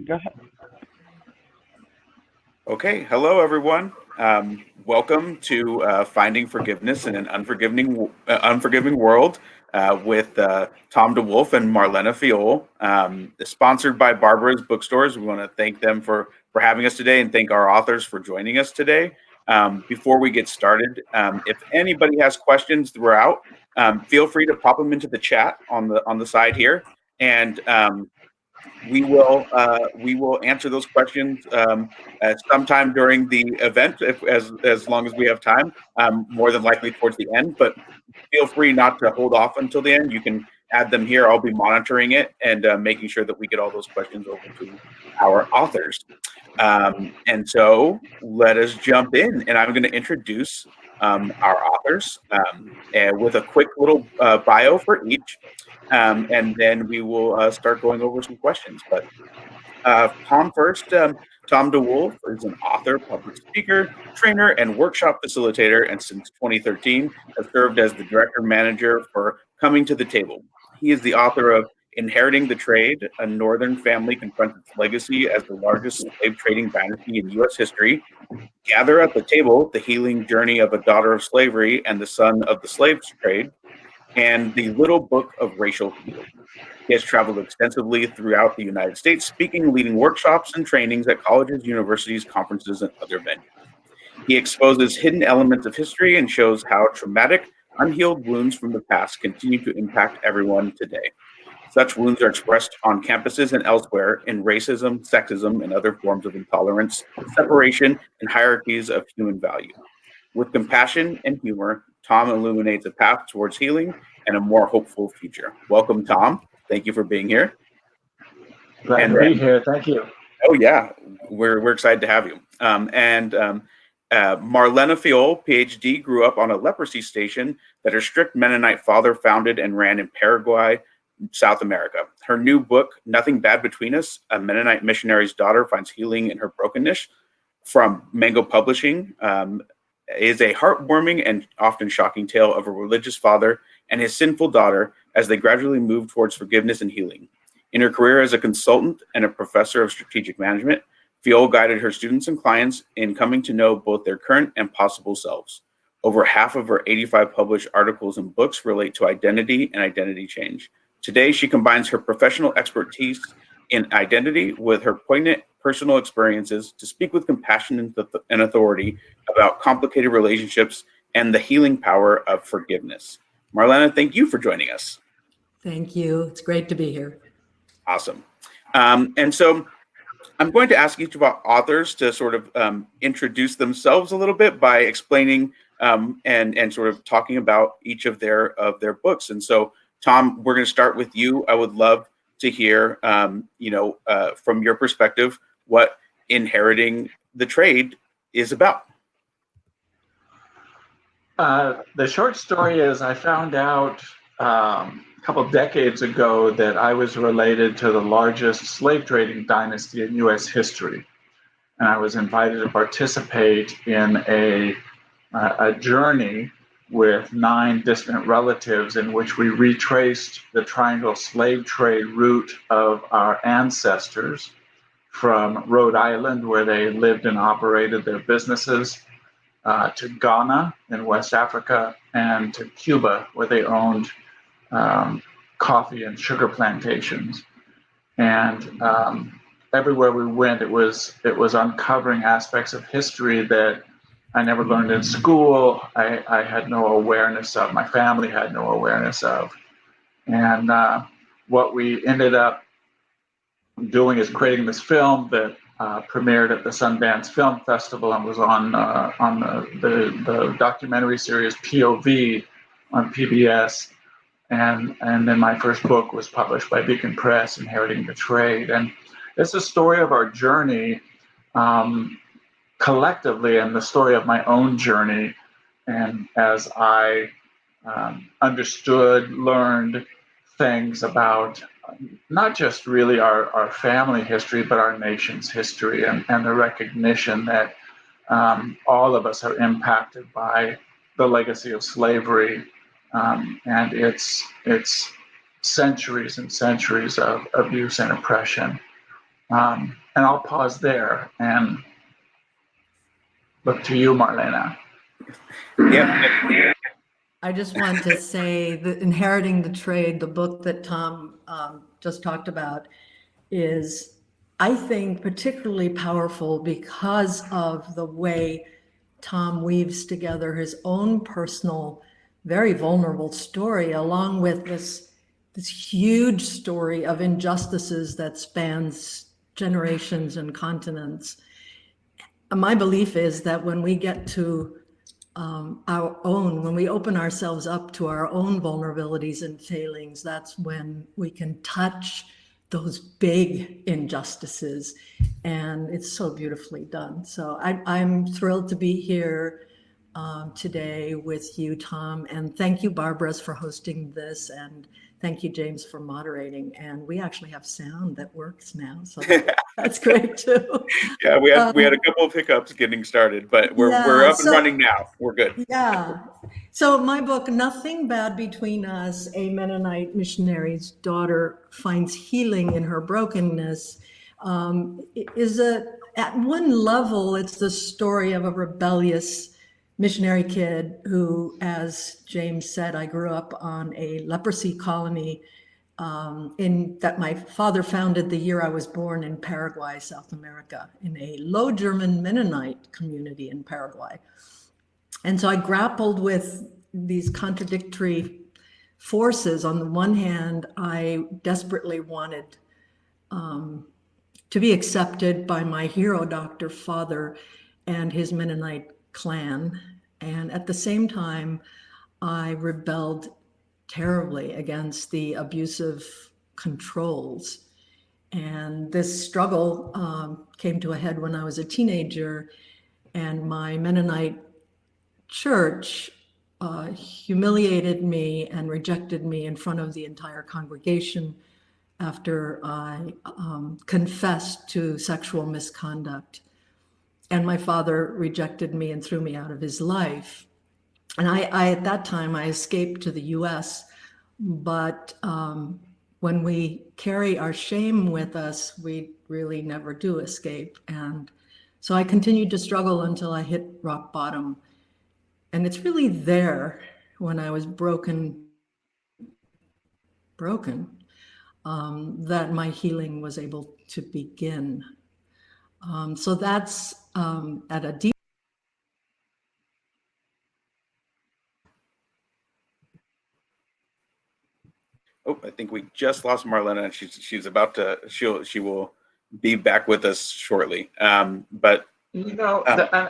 Go ahead. Okay, hello everyone. Welcome to Finding Forgiveness in an Unforgiving World with Tom DeWolf and Marlena Fiol. Sponsored by Barbara's Bookstores. We want to thank them for having us today and thank our authors for joining us today. Before we get started, if anybody has questions throughout, feel free to pop them into the chat on the side here, and we will answer those questions sometime during the event, as long as we have time. More than likely towards the end, but feel free not to hold off until the end. You can add them here. I'll be monitoring it and making sure that we get all those questions over to our authors. And so let us jump in, and I'm going to introduce our authors with a quick little bio for each. And then we will start going over some questions. But Tom first. Tom DeWolf is an author, public speaker, trainer, and workshop facilitator, and since 2013 has served as the director manager for Coming to the Table. He is the author of Inheriting the Trade, A Northern Family Confronts Its Legacy as the Largest Slave Trading Dynasty in U.S. History, Gather at the Table, The Healing Journey of a Daughter of Slavery and the Son of the Slave Trade, and The Little Book of Racial Healing. He has traveled extensively throughout the United States, speaking, leading workshops and trainings at colleges, universities, conferences, and other venues. He exposes hidden elements of history and shows how traumatic, unhealed wounds from the past continue to impact everyone today. Such wounds are expressed on campuses and elsewhere in racism, sexism, and other forms of intolerance, separation, and hierarchies of human value. With compassion and humor, Tom illuminates a path towards healing and a more hopeful future. Welcome, Tom. Thank you for being here. Glad to be here. Thank you. Oh yeah, we're excited to have you. Marlena Fiol, PhD, grew up on a leprosy station that her strict Mennonite father founded and ran in Paraguay, South America. Her new book, Nothing Bad Between Us, A Mennonite Missionary's Daughter Finds Healing in Her Brokenness, from Mango Publishing, is a heartwarming and often shocking tale of a religious father and his sinful daughter as they gradually move towards forgiveness and healing. In her career as a consultant and a professor of strategic management, Fiol guided her students and clients in coming to know both their current and possible selves. Over half of her 85 published articles and books relate to identity and identity change. Today, she combines her professional expertise in identity with her poignant personal experiences to speak with compassion and authority about complicated relationships and the healing power of forgiveness. Marlena, thank you for joining us. Thank you. It's great to be here. Awesome. And so I'm going to ask each of our authors to sort of introduce themselves a little bit by explaining and sort of talking about each of their books. And so, Tom, we're going to start with you. I would love to hear, from your perspective, what Inheriting the Trade is about. The short story is I found out a couple decades ago that I was related to the largest slave trading dynasty in U.S. history. And I was invited to participate in a journey with 9 distant relatives in which we retraced the triangle slave trade route of our ancestors from Rhode Island, where they lived and operated their businesses, to Ghana in West Africa, and to Cuba, where they owned coffee and sugar plantations. And everywhere we went, it was uncovering aspects of history that I never learned in school. I had no awareness of. My family had no awareness of. And what we ended up doing is creating this film that premiered at the Sundance Film Festival and was on the documentary series POV on PBS. And then my first book was published by Beacon Press, Inheriting the Trade. And it's a story of our journey collectively, and the story of my own journey. And as I understood, learned things about not just really our family history, but our nation's history, and the recognition that all of us are impacted by the legacy of slavery and its centuries and centuries of abuse and oppression. And I'll pause there and look to you, Marlena. Yeah. I just want to say that Inheriting the Trade, the book that Tom just talked about, is, I think, particularly powerful because of the way Tom weaves together his own personal, very vulnerable story, along with this huge story of injustices that spans generations and continents. My belief is that when we get to when we open ourselves up to our own vulnerabilities and failings, that's when we can touch those big injustices. And it's so beautifully done. So I'm thrilled to be here today with you, Tom. And thank you, Barbara, for hosting this. And thank you, James, for moderating. And we actually have sound that works now. So that's great, too. Yeah, we had a couple of hiccups getting started, but we're up and running now. We're good. Yeah. So my book, Nothing Bad Between Us, a Mennonite missionary's daughter finds healing in her brokenness, at one level, it's the story of a rebellious missionary kid who, as James said, I grew up on a leprosy colony that my father founded the year I was born in Paraguay, South America, in a Low German Mennonite community in Paraguay. And so I grappled with these contradictory forces. On the one hand, I desperately wanted to be accepted by my hero, Dr. Father, and his Mennonite clan. And at the same time, I rebelled terribly against the abusive controls. And this struggle came to a head when I was a teenager, and my Mennonite church humiliated me and rejected me in front of the entire congregation after I confessed to sexual misconduct. And my father rejected me and threw me out of his life. And I at that time, I escaped to the US, but when we carry our shame with us, we really never do escape. And so I continued to struggle until I hit rock bottom. And it's really there, when I was broken, that my healing was able to begin. So that's at a deep. Oh, I think we just lost Marlena. She's about to. She will be back with us shortly. But and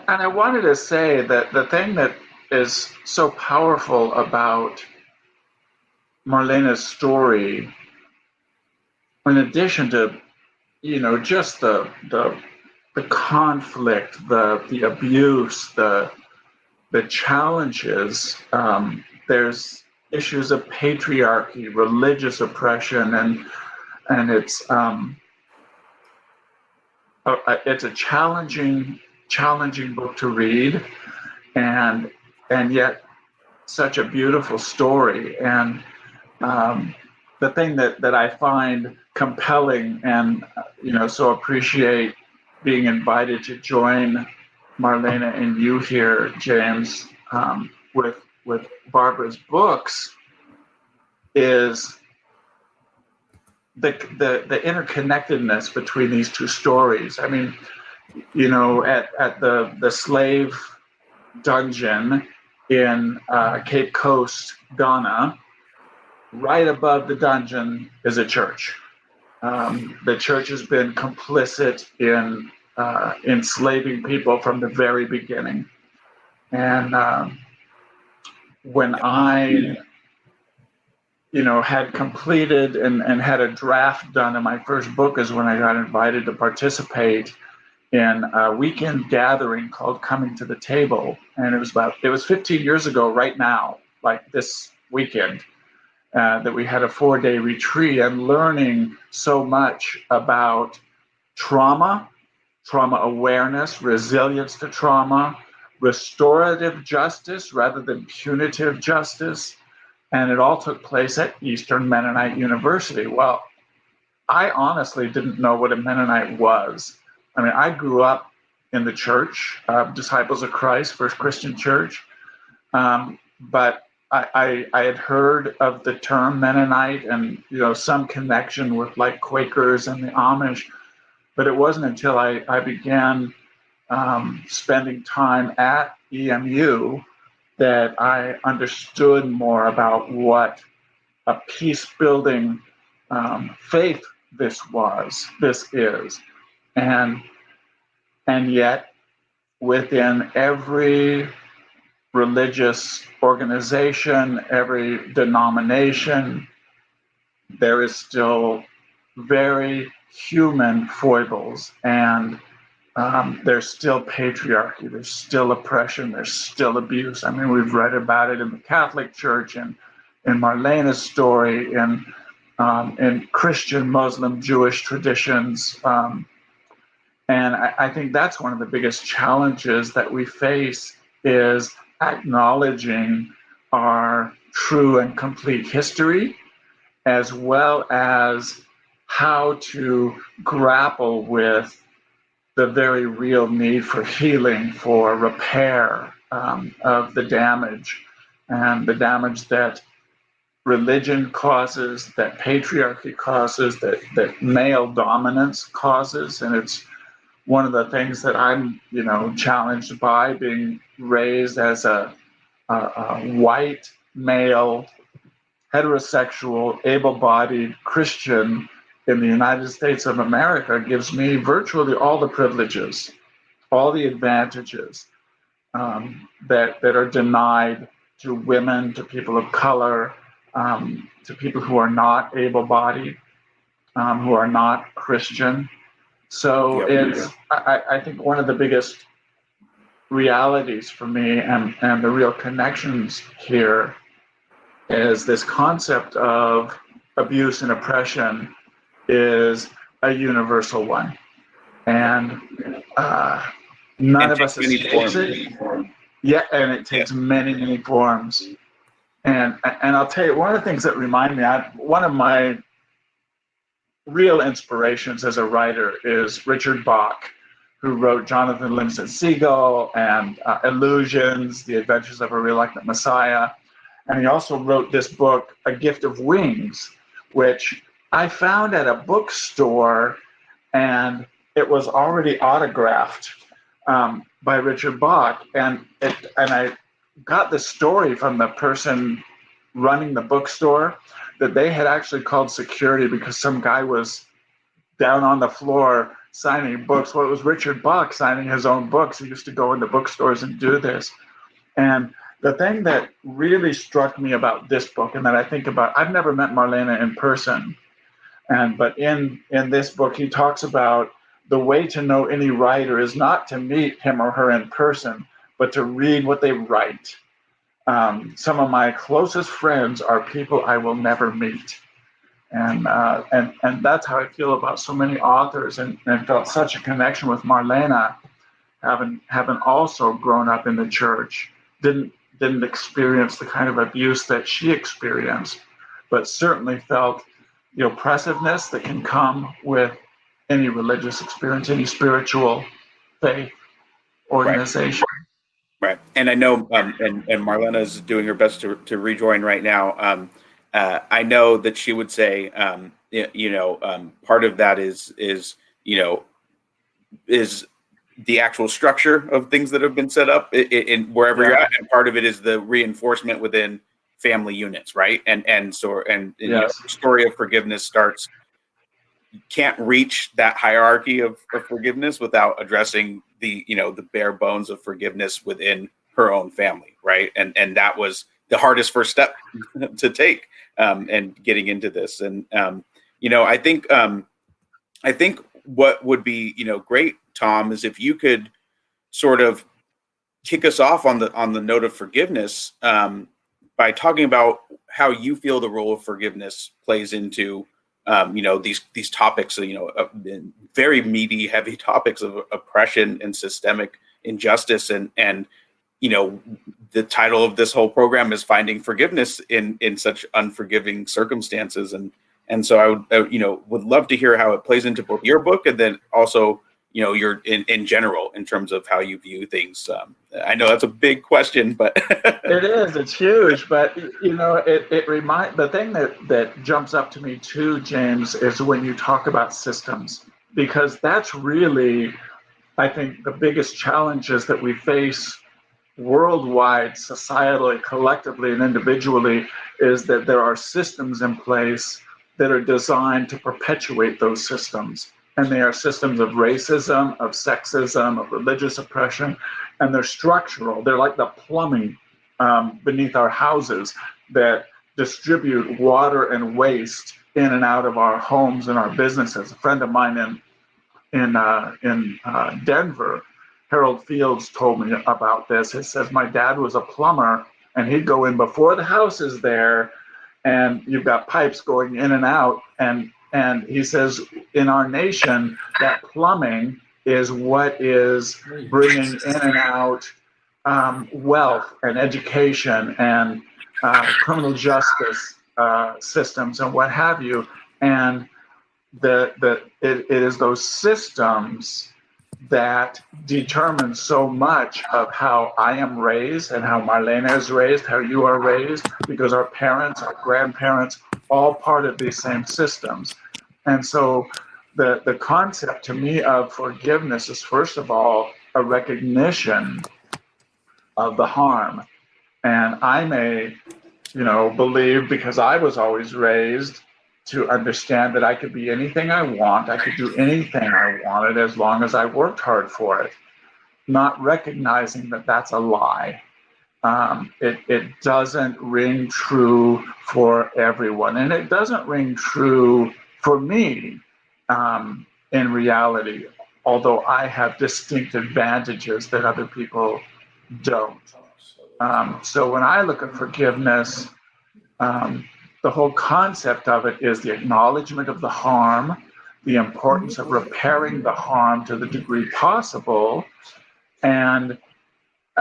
I wanted to say that the thing that is so powerful about Marlena's story, in addition to just the conflict, the abuse, the challenges, there's issues of patriarchy, religious oppression, and it's a challenging book to read, and yet such a beautiful story. And the thing that I find compelling, and so appreciate being invited to join Marlena and you here, James, with Barbara's books, is the interconnectedness between these two stories. I mean, at the slave dungeon in Cape Coast, Ghana, right above the dungeon is a church. The church has been complicit in enslaving people from the very beginning. And when I, had completed and had a draft done in my first book, is when I got invited to participate in a weekend gathering called Coming to the Table. And it was 15 years ago right now, like this weekend, that we had a 4-day retreat, and learning so much about trauma awareness, resilience to trauma, restorative justice rather than punitive justice. And it all took place at Eastern Mennonite University. Well, I honestly didn't know what a Mennonite was. I mean, I grew up in the church, Disciples of Christ, First Christian Church, but I had heard of the term Mennonite and, some connection with like Quakers and the Amish, but it wasn't until I began spending time at EMU that I understood more about what a peace building faith this is. And yet within every religious organization, every denomination, there is still very human foibles, and there's still patriarchy, there's still oppression, there's still abuse. I mean, we've read about it in the Catholic Church and in Marlena's story, in Christian, Muslim, Jewish traditions. And I think that's one of the biggest challenges that we face, is acknowledging our true and complete history, as well as how to grapple with the very real need for healing, for repair of the damage, and the damage that religion causes, that patriarchy causes, that male dominance causes. And it's one of the things that I'm, challenged by, being raised as a white male, heterosexual, able-bodied Christian in the United States of America. Gives me virtually all the privileges, all the advantages that are denied to women, to people of color, to people who are not able-bodied, who are not Christian. So I think one of the biggest realities for me, and the real connections here, is this concept of abuse and oppression is a universal one, and none of us escapes it. Yeah, and it takes many forms. And I'll tell you, one of the things that remind me, one of my real inspirations as a writer is Richard Bach, who wrote Jonathan Livingston Seagull and Illusions, The Adventures of a Reluctant Messiah. And he also wrote this book, A Gift of Wings, which I found at a bookstore, and it was already autographed by Richard Bach. And I got the story from the person running the bookstore, that they had actually called security because some guy was down on the floor signing books. Well, it was Richard Bach signing his own books. He used to go into bookstores and do this. And the thing that really struck me about this book, and that I think about, I've never met Marlena in person, but in this book, he talks about the way to know any writer is not to meet him or her in person, but to read what they write. Some of my closest friends are people I will never meet. And that's how I feel about so many authors, and felt such a connection with Marlena, having also grown up in the church. Didn't experience the kind of abuse that she experienced, but certainly felt the oppressiveness that can come with any religious experience, any spiritual faith organization. Right. And I know, and Marlena is doing her best to rejoin right now. I know that she would say, part of that is the actual structure of things that have been set up in wherever you're at, and part of it is the reinforcement within family units, right? And the story of forgiveness starts. You can't reach that hierarchy of forgiveness without addressing the bare bones of forgiveness within her own family, right? And that was the hardest first step to take, and getting into this. And I think what would be great, Tom, is if you could sort of kick us off on the note of forgiveness, by talking about how you feel the role of forgiveness plays into these topics, very meaty, heavy topics of oppression and systemic injustice, and the title of this whole program is Finding Forgiveness in such unforgiving circumstances. And And so would love to hear how it plays into both your book and then also, your in general in terms of how you view things. I know that's a big question, but it is. It's huge, but the thing that jumps up to me too, James, is when you talk about systems, because that's really, I think, the biggest challenges that we face worldwide, societally, collectively, and individually, is that there are systems in place that are designed to perpetuate those systems. And they are systems of racism, of sexism, of religious oppression, and they're structural. They're like the plumbing beneath our houses that distribute water and waste in and out of our homes and our businesses. A friend of mine in Denver, Harold Fields, told me about this. He says, my dad was a plumber, and he'd go in before the house is there, and you've got pipes going in and out. And he says, in our nation, that plumbing is what is bringing in and out wealth and education and criminal justice systems and what have you. And it is those systems that determine so much of how I am raised and how Marlena is raised, how you are raised, because our parents, our grandparents, all part of these same systems. And so the concept to me of forgiveness is, first of all, a recognition of the harm. And I may, believe, because I was always raised to understand that I could be anything I want, I could do anything I wanted as long as I worked hard for it, not recognizing that that's a lie. It doesn't ring true for everyone, and it doesn't ring true for me in reality, although I have distinct advantages that other people don't. So when I look at forgiveness, the whole concept of it is the acknowledgement of the harm, the importance of repairing the harm to the degree possible, and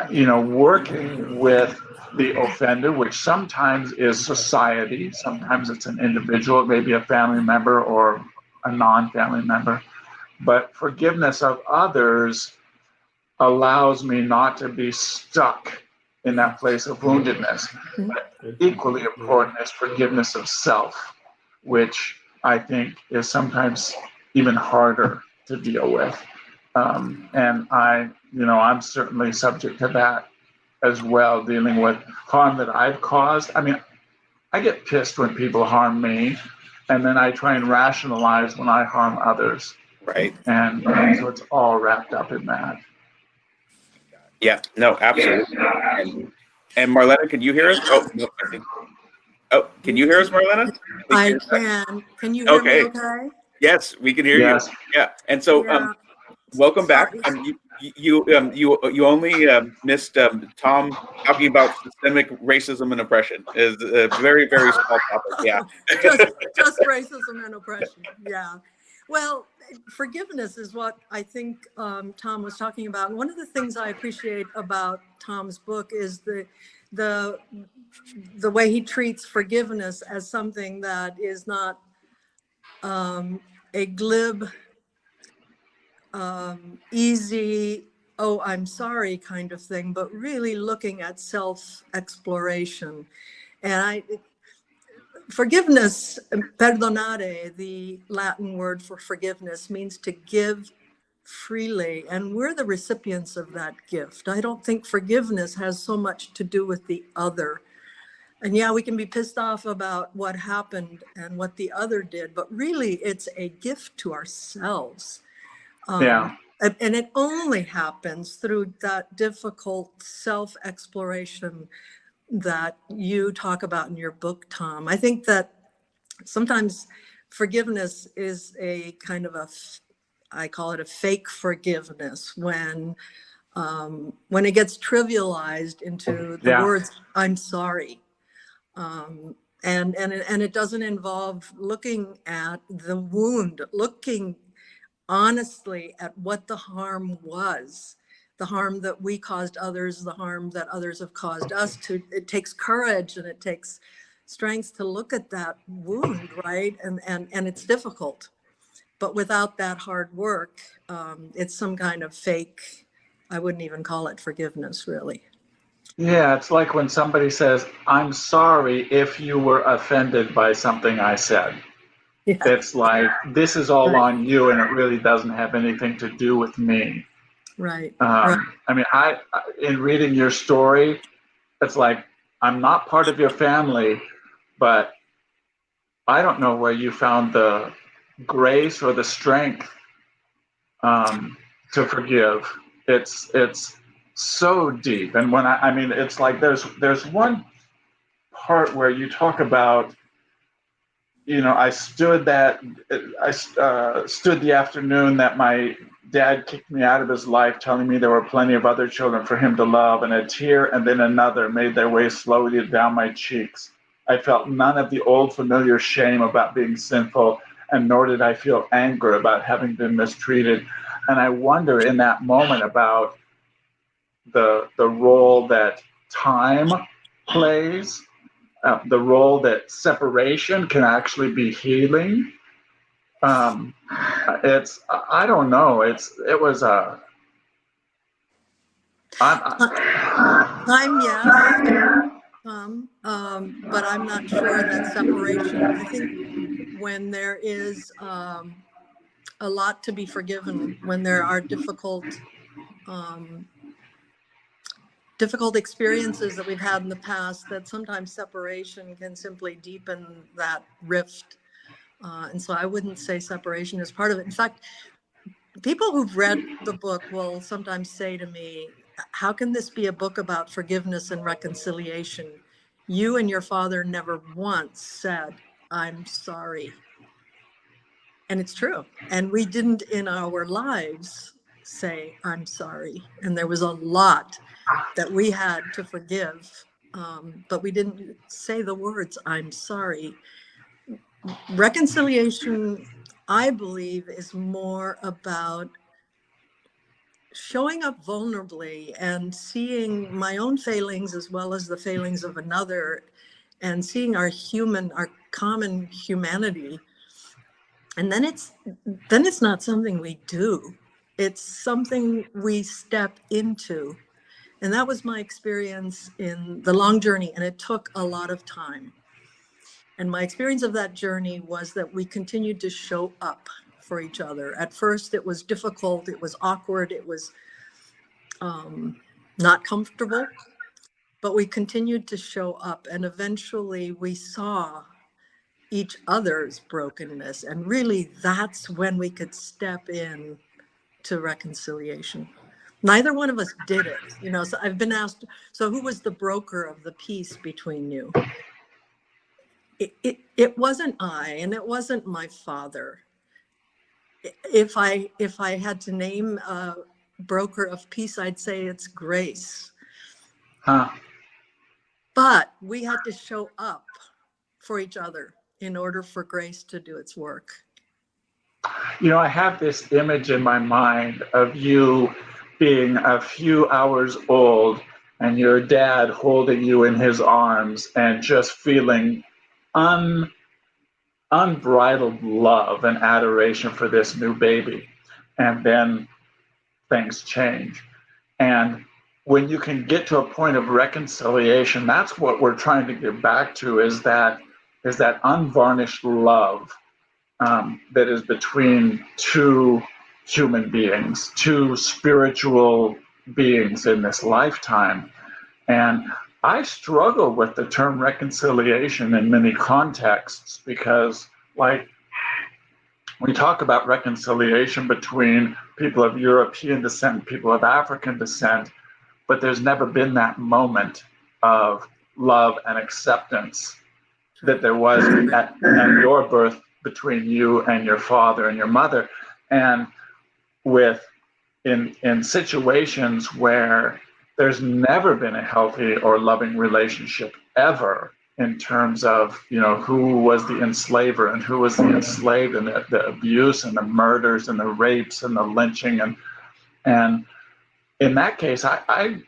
working with the offender, which sometimes is society, sometimes it's an individual, maybe a family member or a non-family member. But forgiveness of others allows me not to be stuck in that place of woundedness. But equally important is forgiveness of self, which I think is sometimes even harder to deal with. And I'm certainly subject to that as well, dealing with harm that I've caused. I mean, I get pissed when people harm me, and then I try and rationalize when I harm others. Right. And so it's all wrapped up in that. Yeah, no, absolutely. And Marlena, can you hear us? Oh, no, I think. Oh, can you hear us, Marlena? I can. Can you hear me okay? Yes, we can hear you. Yeah. And so welcome back. You only missed Tom talking about systemic racism and oppression. Is a very, very small topic. Yeah. just racism and oppression. Yeah. Well, forgiveness is what I think Tom was talking about. And one of the things I appreciate about Tom's book is the way he treats forgiveness as something that is not a glib, easy, oh, I'm sorry kind of thing, but really looking at self-exploration. And forgiveness, perdonare, the Latin word for forgiveness, means to give freely, and we're the recipients of that gift. I don't think forgiveness has so much to do with the other. And yeah, we can be pissed off about what happened and what the other did, but really it's a gift to ourselves. And it only happens through that difficult self-exploration that you talk about in your book, Tom. I think that sometimes forgiveness is a kind of I call it a fake forgiveness when it gets trivialized into the words, I'm sorry. And it doesn't involve looking at the wound, looking honestly at what the harm was, the harm that we caused others, the harm that others have caused us. It takes courage and it takes strength to look at that wound, right? And it's difficult. But without that hard work, it's some kind of fake, I wouldn't even call it forgiveness, really. Yeah, it's like when somebody says, I'm sorry if you were offended by something I said. Yeah, It's like, this is all right, on you and it really doesn't have anything to do with me. right, right. I mean, in reading your story, it's like, I'm not part of your family, but I don't know where you found the grace or the strength to forgive. It's so deep. And when I mean, it's like there's one part where you talk about, I stood the afternoon that my dad kicked me out of his life, telling me there were plenty of other children for him to love, and a tear and then another made their way slowly down my cheeks. I felt none of the old familiar shame about being sinful, and nor did I feel anger about having been mistreated. And I wonder in that moment about the role that time plays, the role that separation can actually be healing. I don't know. It was a. Time, yes, but I'm not sure that separation. I think when there is a lot to be forgiven, when there are difficult experiences that we've had in the past, that sometimes separation can simply deepen that rift. And so I wouldn't say separation is part of it. In fact, people who've read the book will sometimes say to me, how can this be a book about forgiveness and reconciliation? You and your father never once said, I'm sorry. And it's true. And we didn't in our lives say, I'm sorry. And there was a lot that we had to forgive, but we didn't say the words, I'm sorry. Reconciliation, I believe, is more about showing up vulnerably and seeing my own failings as well as the failings of another, and seeing our common humanity. And then it's not something we do, it's something we step into. And that was my experience in the long journey, and it took a lot of time. And my experience of that journey was that we continued to show up for each other. At first, it was difficult, it was awkward, it was not comfortable, but we continued to show up. And eventually we saw each other's brokenness. And really, that's when we could step in to reconciliation. Neither one of us did it. So I've been asked, so who was the broker of the peace between you? It wasn't I, and it wasn't my father. If I had to name a broker of peace, I'd say it's grace. But we had to show up for each other in order for grace to do its work. I have this image in my mind of you being a few hours old and your dad holding you in his arms and just feeling unbridled love and adoration for this new baby. And then things change. And when you can get to a point of reconciliation, that's what we're trying to get back to, is that unvarnished love that is between two human beings, two spiritual beings in this lifetime. And I struggle with the term reconciliation in many contexts because, like, we talk about reconciliation between people of European descent and people of African descent, but there's never been that moment of love and acceptance that there was at your birth between you and your father and your mother. And in situations where there's never been a healthy or loving relationship ever, in terms of who was the enslaver and who was the enslaved, and the abuse and the murders and the rapes and the lynching, and in that case I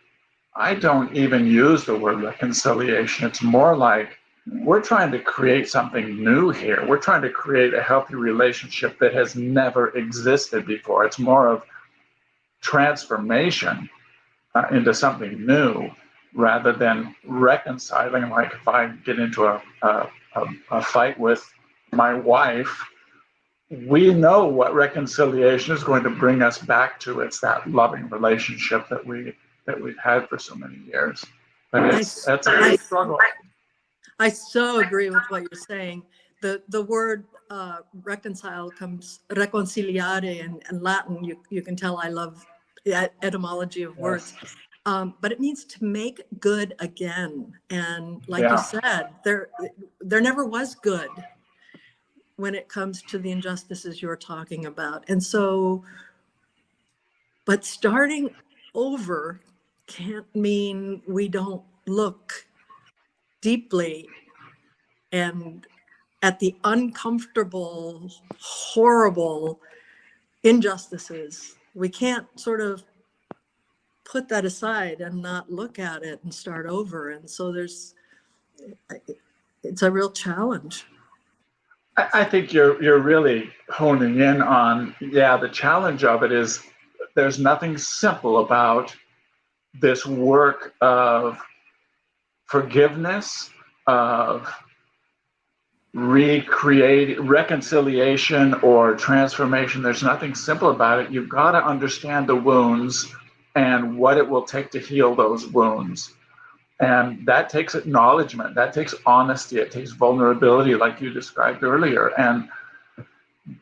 don't even use the word reconciliation. It's more like we're trying to create something new here. We're trying to create a healthy relationship that has never existed before. It's more of transformation into something new rather than reconciling. Like if I get into a fight with my wife, we know what reconciliation is going to bring us back to. It's that loving relationship that we've had for so many years. But it's a struggle. I so agree with what you're saying. The word reconcile comes reconciliare in Latin. You can tell I love the etymology of words. But it means to make good again. And like you said, there never was good when it comes to the injustices you're talking about. And so, but starting over can't mean we don't look deeply and at the uncomfortable, horrible injustices. We can't sort of put that aside and not look at it and start over. And so it's a real challenge. I think you're really honing in on, the challenge of it is there's nothing simple about this work of forgiveness, of reconciliation or transformation. There's nothing simple about it. You've got to understand the wounds and what it will take to heal those wounds. And that takes acknowledgement, that takes honesty, it takes vulnerability, like you described earlier. And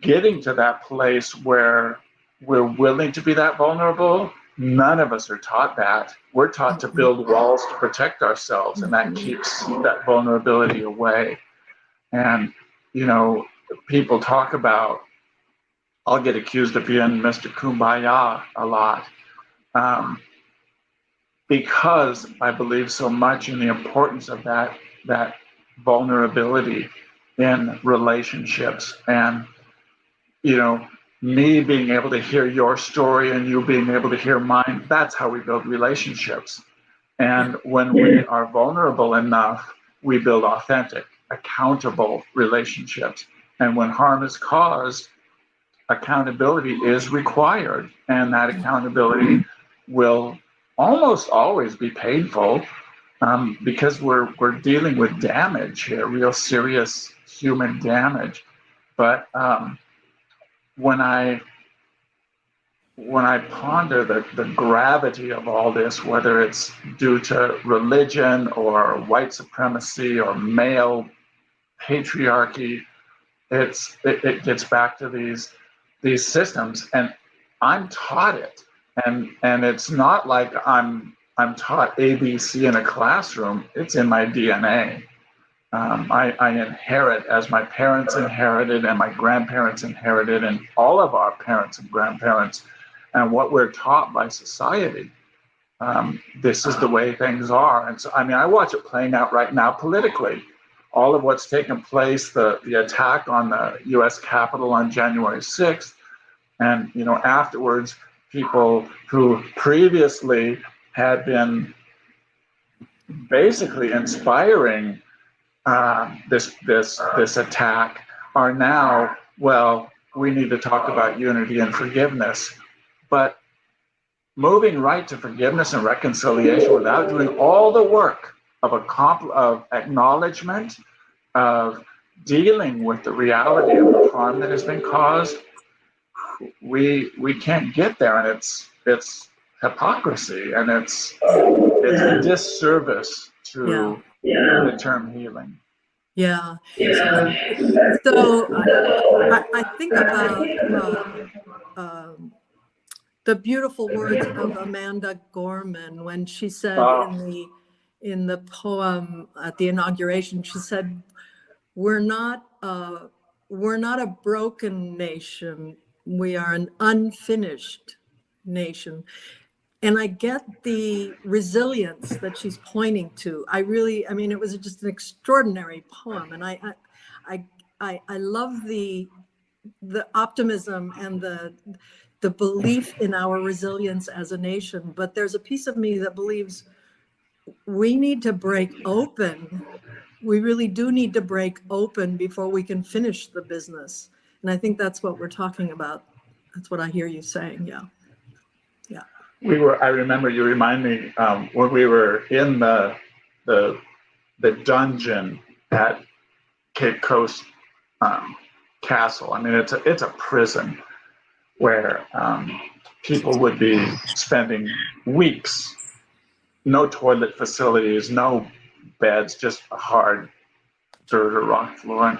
getting to that place where we're willing to be that vulnerable, none of us are taught that. We're taught to build walls to protect ourselves, and that keeps that vulnerability away. And, people talk about, I'll get accused of being Mr. Kumbaya a lot. Because I believe so much in the importance of that vulnerability in relationships, and me being able to hear your story and you being able to hear mine. That's how we build relationships. And when we are vulnerable enough, we build authentic, accountable relationships. And when harm is caused, accountability is required, and that accountability will almost always be painful, because we're dealing with damage here, real serious human damage. But when I ponder the gravity of all this, whether it's due to religion or white supremacy or male patriarchy, it gets back to these systems, and I'm taught it. And it's not like I'm taught ABC in a classroom. It's in my DNA. I inherit, as my parents inherited and my grandparents inherited, and all of our parents and grandparents, and what we're taught by society. This is the way things are. And so, I watch it playing out right now politically. All of what's taken place, the attack on the U.S. Capitol on January 6th, and afterwards, people who previously had been basically inspiring this attack are now, well, we need to talk about unity and forgiveness. But moving right to forgiveness and reconciliation without doing all the work of acknowledgement, of dealing with the reality of the harm that has been caused, we can't get there. And it's hypocrisy, and it's a disservice to the term healing. Yeah. So I think about the beautiful words of Amanda Gorman when she said in the poem at the inauguration, she said, we're not a broken nation. We are an unfinished nation. And I get the resilience that she's pointing to. It was just an extraordinary poem. And I love the optimism and the belief in our resilience as a nation. But there's a piece of me that believes we need to break open We really do need to break open before we can finish the business. And I think that's what we're talking about. That's what I hear you saying. Yeah. Yeah. I remember, you remind me, when we were in the dungeon at Cape Coast Castle. I mean, it's a prison where people would be spending weeks, no toilet facilities, no beds, just a hard dirt or rock floor.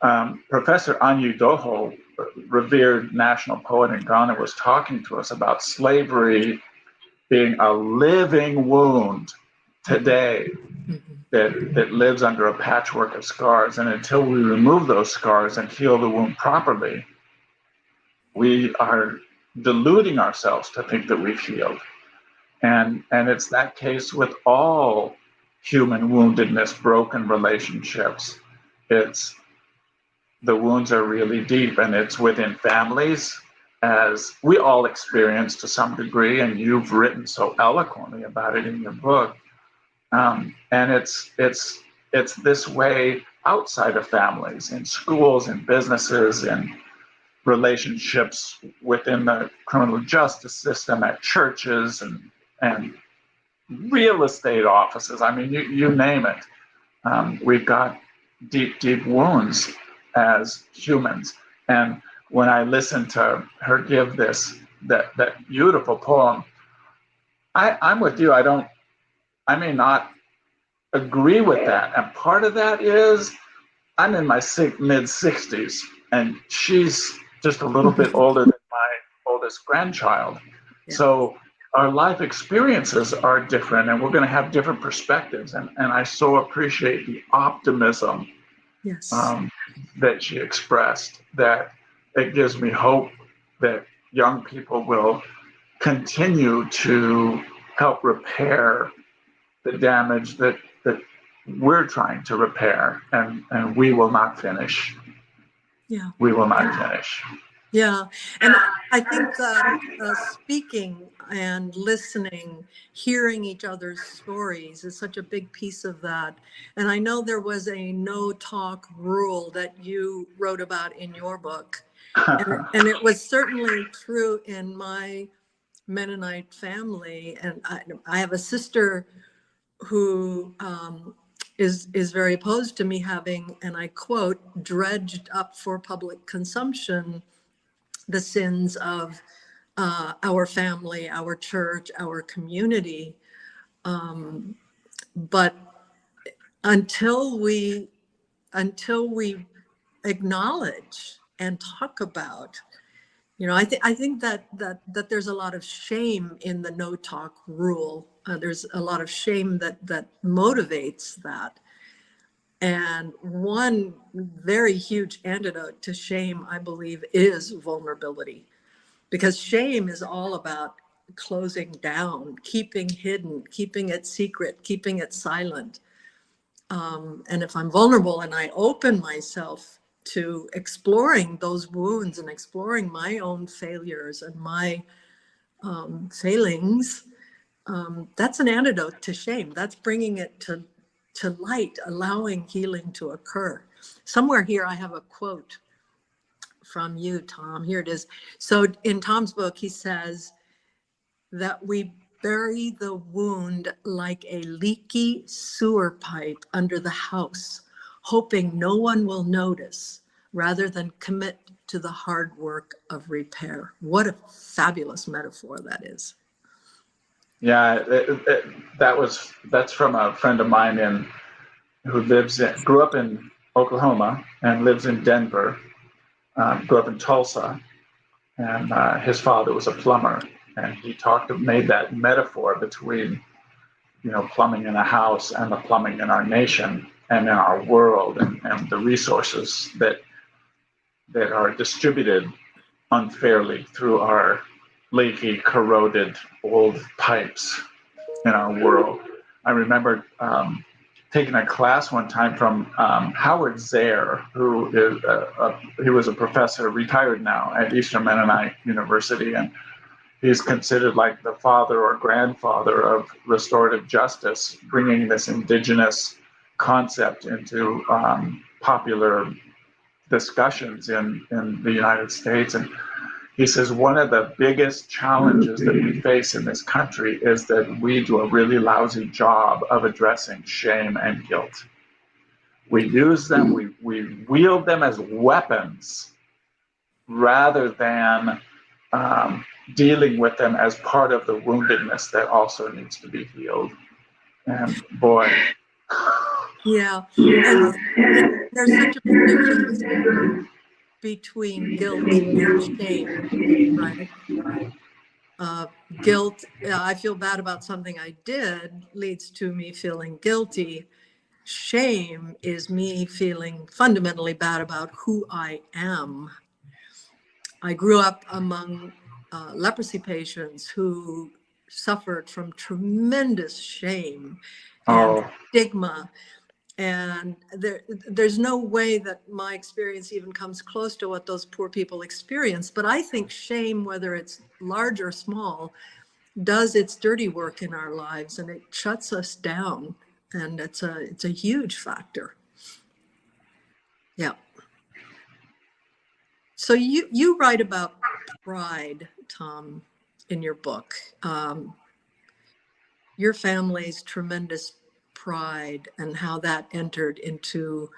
And Professor Anyu Doho, revered national poet in Ghana, was talking to us about slavery being a living wound today that lives under a patchwork of scars. And until we remove those scars and heal the wound properly, we are deluding ourselves to think that we've healed. And it's that case with all human woundedness, broken relationships. It's the wounds are really deep, and it's within families, as we all experience to some degree, and you've written so eloquently about it in your book. And it's this way outside of families, in schools, in businesses, in relationships within the criminal justice system, at churches, and real estate offices. I mean, you name it. We've got deep, deep wounds as humans. And when I listen to her give that beautiful poem, I'm with you. I may not agree with that. And part of that is I'm in my mid 60s, and she's just a little bit older than my oldest grandchild. Yeah. So our life experiences are different, and we're going to have different perspectives. And I so appreciate the optimism Yes. that she expressed, that it gives me hope that young people will continue to help repair the damage that we're trying to repair, and we will not finish. Yeah. We will not finish. Yeah, and I think that speaking and listening, hearing each other's stories is such a big piece of that. And I know there was a no talk rule that you wrote about in your book. And it was certainly true in my Mennonite family. And I have a sister who is very opposed to me having, and I quote, dredged up for public consumption the sins of our family, our church, our community. But until we acknowledge and talk about, I think that there's a lot of shame in the no talk rule. There's a lot of shame that motivates that. And one very huge antidote to shame, I believe, is vulnerability. Because shame is all about closing down, keeping hidden, keeping it secret, keeping it silent. And if I'm vulnerable and I open myself to exploring those wounds and exploring my own failures and my failings, that's an antidote to shame. That's bringing it to light, allowing healing to occur. Somewhere here I have a quote from you, Tom. Here it is. So in Tom's book, he says that we bury the wound like a leaky sewer pipe under the house, hoping no one will notice, rather than commit to the hard work of repair. What a fabulous metaphor that is. Yeah, that's from a friend of mine who grew up in Oklahoma and lives in Denver. Grew up in Tulsa, and his father was a plumber, and he made that metaphor between, plumbing in a house and the plumbing in our nation and in our world, and the resources that are distributed unfairly through our leaky, corroded old pipes in our world. I remember taking a class one time from Howard Zare, who is he was a professor, retired now, at Eastern Mennonite University, and he's considered like the father or grandfather of restorative justice, bringing this indigenous concept into popular discussions in the United States. And he says one of the biggest challenges that we face in this country is that we do a really lousy job of addressing shame and guilt. We use them, we wield them as weapons rather than dealing with them as part of the woundedness that also needs to be healed. And boy. Yeah. And there's such a big difference between guilt and shame, right? Guilt, I feel bad about something I did, leads to me feeling guilty. Shame is me feeling fundamentally bad about who I am. I grew up among leprosy patients who suffered from tremendous shame and stigma. And there's no way that my experience even comes close to what those poor people experience. But I think shame, whether it's large or small, does its dirty work in our lives, and it shuts us down. And it's a huge factor. Yeah. So you write about pride, Tom, in your book. Your family's tremendous pride and how that entered into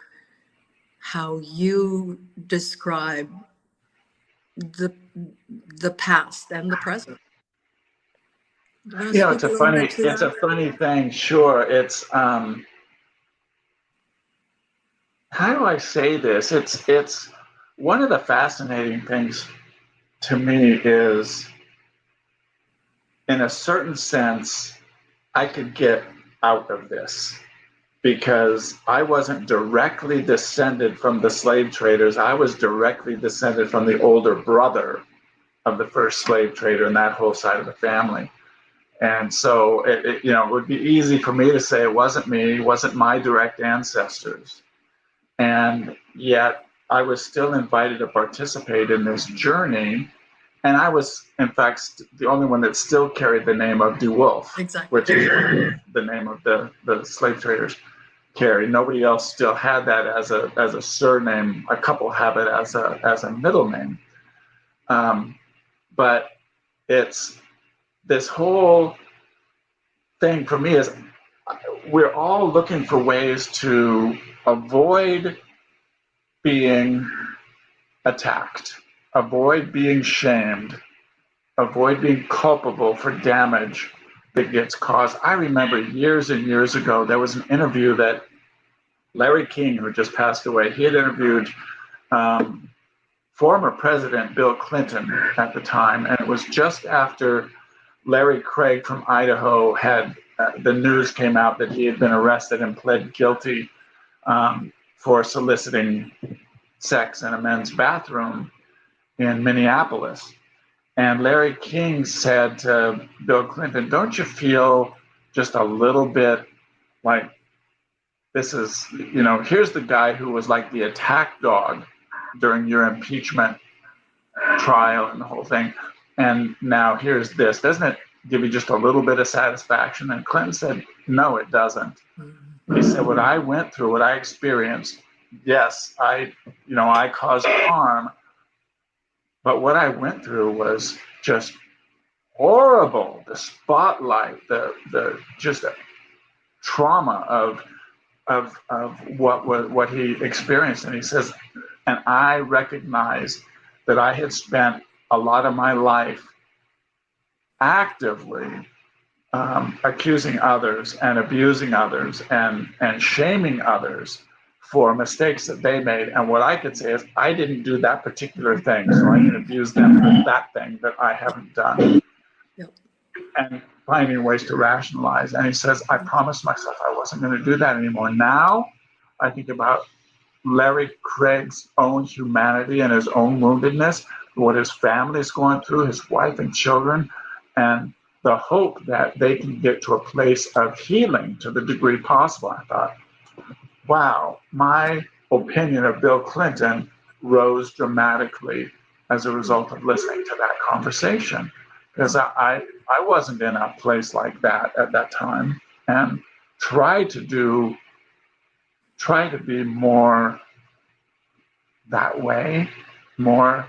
how you describe the past and the present. Yeah, it's a funny thing. Sure, it's how do I say this? It's one of the fascinating things to me is, in a certain sense, I could get out of this because I wasn't directly descended from the slave traders. I was directly descended from the older brother of the first slave trader and that whole side of the family. And so it would be easy for me to say it wasn't me, it wasn't my direct ancestors. And yet I was still invited to participate in this journey. And I was, in fact, the only one that still carried the name of DeWolf, exactly, which is the name of the slave traders carried. Nobody else still had that as a surname. A couple have it as a middle name. But it's this whole thing for me is we're all looking for ways to avoid being attacked, avoid being shamed, avoid being culpable for damage that gets caused. I remember years and years ago, there was an interview that Larry King, who just passed away, he had interviewed former President Bill Clinton at the time, and it was just after Larry Craig from Idaho had the news came out that he had been arrested and pled guilty for soliciting sex in a men's bathroom in Minneapolis. And Larry King said to Bill Clinton, don't you feel just a little bit like this is, here's the guy who was like the attack dog during your impeachment trial and the whole thing. And now here's this. Doesn't it give you just a little bit of satisfaction? And Clinton said, no, it doesn't. He said, what I went through, what I experienced, yes, I caused harm, but what I went through was just horrible. The spotlight, the just a trauma of what he experienced. And he says, and I recognized that I had spent a lot of my life actively accusing others and abusing others and shaming others for mistakes that they made. And what I could say is I didn't do that particular thing, so I can abuse them for that thing that I haven't done. Yep. And finding ways to rationalize. And he says, I promised myself I wasn't going to do that anymore. Now I think about Larry Craig's own humanity and his own woundedness, what his family is going through, his wife and children, and the hope that they can get to a place of healing to the degree possible. I thought, wow, my opinion of Bill Clinton rose dramatically as a result of listening to that conversation, because I wasn't in a place like that at that time, and tried to do try to be more that way, more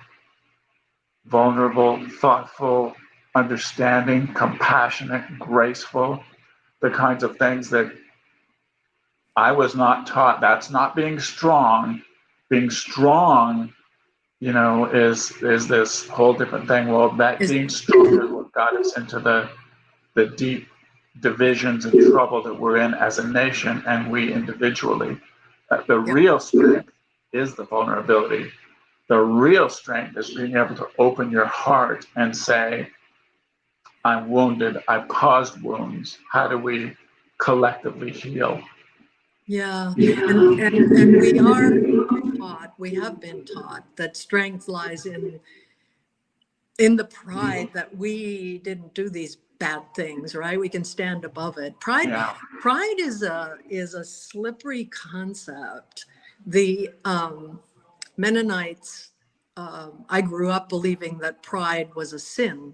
vulnerable, thoughtful, understanding, compassionate, graceful, the kinds of things that I was not taught. That's not being strong. Being strong, is this whole different thing. Well, that being strong is what got us into the deep divisions and trouble that we're in as a nation and we individually. The real strength is the vulnerability. The real strength is being able to open your heart and say, I'm wounded, I've caused wounds. How do we collectively heal? Yeah, and we have been taught that strength lies in the pride that we didn't do these bad things, right? We can stand above it. Pride is a slippery concept. The Mennonites, I grew up believing that pride was a sin.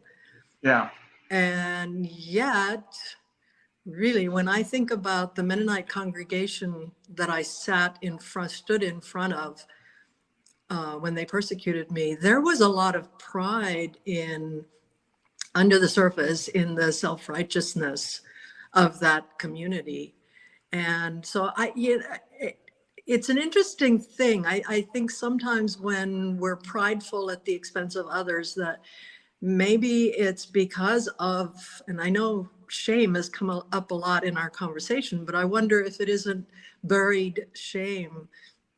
Yeah. And yet, really, when I think about the Mennonite congregation that I stood in front of when they persecuted me, there was a lot of pride under the surface in the self-righteousness of that community. And so it's an interesting thing. I think sometimes when we're prideful at the expense of others, that maybe it's because of, and I know shame has come up a lot in our conversation, but I wonder if it isn't buried shame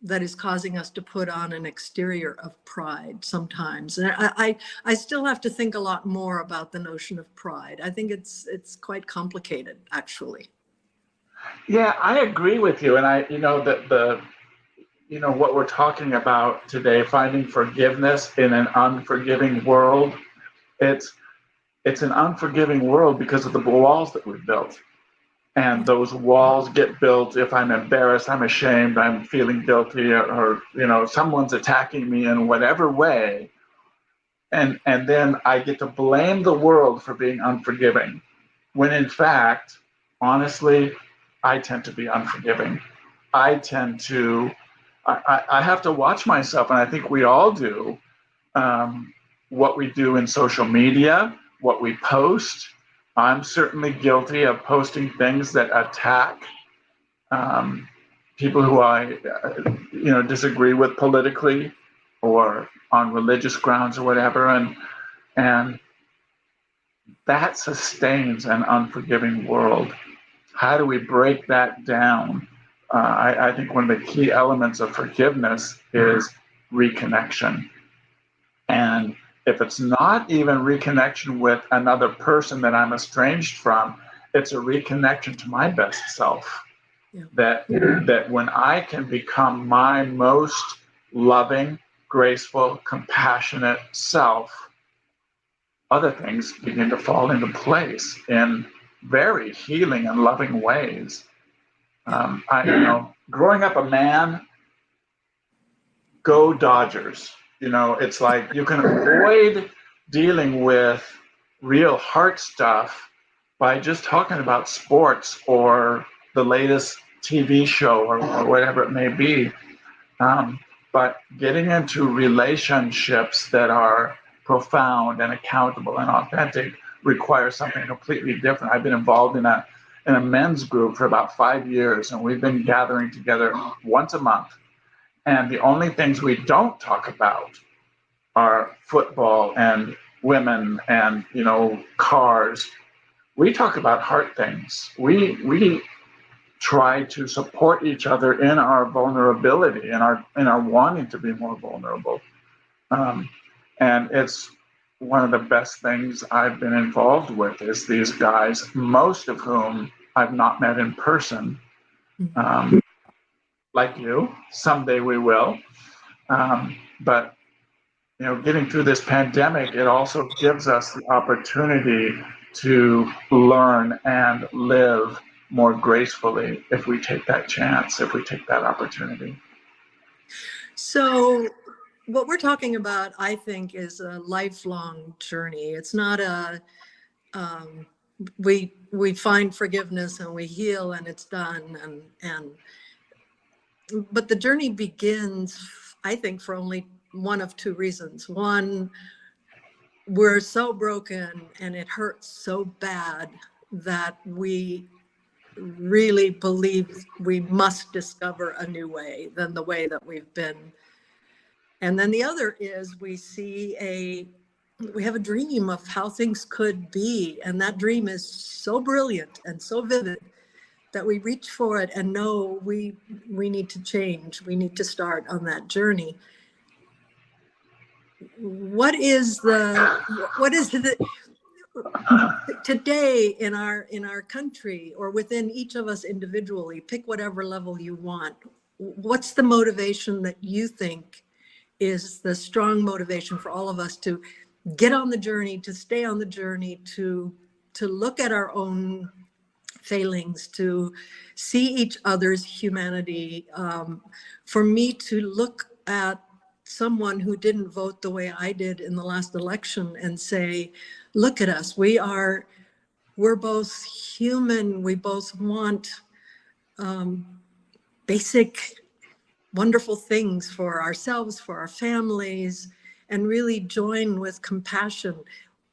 that is causing us to put on an exterior of pride sometimes. And I still have to think a lot more about the notion of pride. I think it's quite complicated, actually. Yeah, I agree with you. And what we're talking about today, finding forgiveness in an unforgiving world, it's an unforgiving world because of the walls that we've built. And those walls get built if I'm embarrassed, I'm ashamed, I'm feeling guilty, or someone's attacking me in whatever way. And then I get to blame the world for being unforgiving, when in fact, honestly, I tend to be unforgiving. I have to watch myself, and I think we all do, what we do in social media, what we post. I'm certainly guilty of posting things that attack people who I disagree with politically or on religious grounds or whatever, and that sustains an unforgiving world. How do we break that down? I think one of the key elements of forgiveness is reconnection. And if it's not even reconnection with another person that I'm estranged from, it's a reconnection to my best self. Yeah. That when I can become my most loving, graceful, compassionate self, other things begin to fall into place in very healing and loving ways. Growing up a man, go Dodgers. It's like you can avoid dealing with real heart stuff by just talking about sports or the latest TV show or whatever it may be. But getting into relationships that are profound and accountable and authentic requires something completely different. I've been involved in a men's group for about 5 years, and we've been gathering together once a month. And the only things we don't talk about are football and women and cars. We talk about heart things. We try to support each other in our vulnerability and in our wanting to be more vulnerable. And it's one of the best things I've been involved with is these guys, most of whom I've not met in person. Like you, someday we will. But getting through this pandemic, it also gives us the opportunity to learn and live more gracefully if we take that chance, if we take that opportunity. So what we're talking about, I think, is a lifelong journey. It's not we find forgiveness and we heal and it's done. And but the journey begins, I think, for only one of two reasons. One, we're so broken and it hurts so bad that we really believe we must discover a new way than the way that we've been. And then the other is we have a dream of how things could be. And that dream is so brilliant and so vivid that we reach for it and know we need to change. We need to start on that journey. What is the today in our country, or within each of us individually, pick whatever level you want. What's the motivation that you think is the strong motivation for all of us to get on the journey, to stay on the journey, to look at our own failings, to see each other's humanity? For me to look at someone who didn't vote the way I did in the last election and say, look at us, we're both human, we both want basic wonderful things for ourselves, for our families, and really join with compassion.